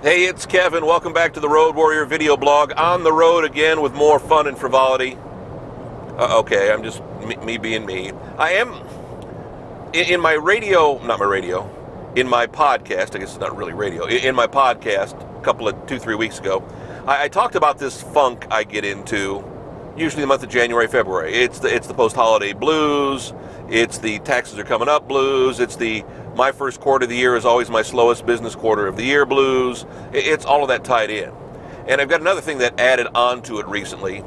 Hey, it's Kevin. Welcome back to the Road Warrior video blog. On the road again with more fun and frivolity. Okay, I'm just me being me. I am in my radio, not my radio, in my podcast. I guess it's not really radio. In my podcast, a couple of 2-3 weeks ago, I talked about this funk I get into. Usually the month of January, February. It's the post-holiday blues. It's the taxes are coming up blues. It's the my first quarter of the year is always my slowest business quarter of the year blues. It's all of that tied in. And I've got another thing that added on to it recently,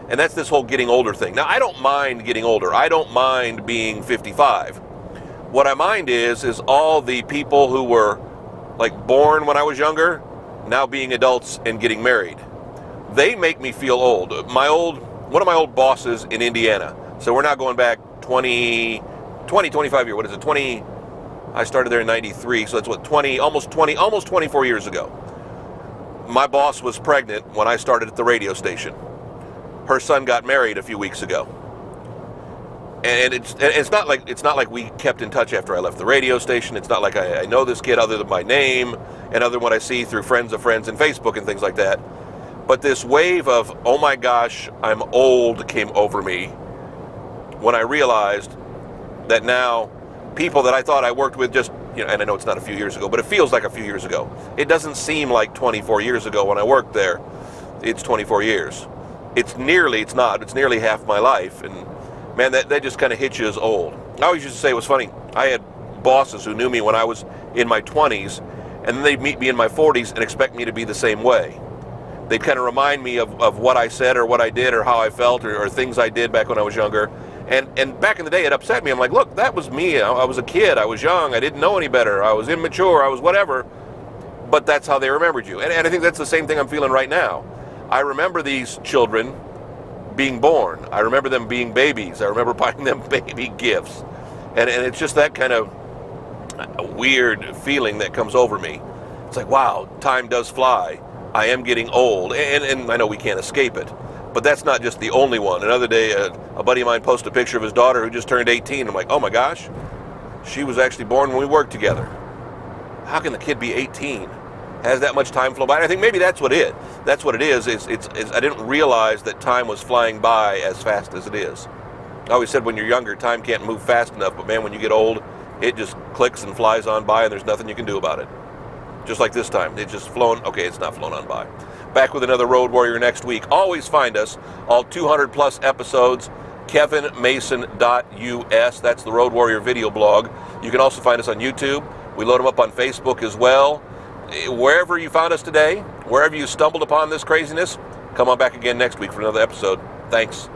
and that's this whole getting older thing. Now, I don't mind getting older. I don't mind being 55. What I mind is all the people who were like born when I was younger, now being adults and getting married. They make me feel old. One of my old bosses in Indiana, so we're now going back 25 years. What is it? I started there in 93, so that's what, almost 24 years ago. My boss was pregnant when I started at the radio station. Her son got married a few weeks ago. And it's not like we kept in touch after I left the radio station. It's not like I know this kid other than my name and other than what I see through friends of friends and Facebook and things like that. But this wave of, oh my gosh, I'm old came over me when I realized that now people that I thought I worked with just, and I know it's not a few years ago, but it feels like a few years ago. It doesn't seem like 24 years ago when I worked there. It's 24 years. It's nearly half my life. And man, that just kind of hits you as old. I always used to say it was funny. I had bosses who knew me when I was in my 20s, and then they'd meet me in my 40s and expect me to be the same way. They'd kind of remind me of what I said or what I did or how I felt or things I did back when I was younger. And back in the day, it upset me. I'm like, look, that was me. I was a kid. I was young. I didn't know any better. I was immature. I was whatever. But that's how they remembered you. And I think that's the same thing I'm feeling right now. I remember these children being born. I remember them being babies. I remember buying them baby gifts. And it's just that kind of weird feeling that comes over me. It's like, wow, time does fly. I am getting old. And I know we can't escape it. But that's not just the only one. Another day, a buddy of mine posted a picture of his daughter who just turned 18. I'm like, oh my gosh, she was actually born when we worked together. How can the kid be 18? Has that much time flown by? And I think maybe that's what it is. It's I didn't realize that time was flying by as fast as it is. I always said when you're younger, time can't move fast enough. But man, when you get old, it just clicks and flies on by and there's nothing you can do about it. Just like this time, it's just flown. Okay, it's not flown on by. Back with another Road Warrior next week. Always find us, all 200 plus episodes, kevinmason.us. That's the Road Warrior video blog. You can also find us on YouTube. We load them up on Facebook as well. Wherever you found us today, wherever you stumbled upon this craziness, come on back again next week for another episode. Thanks.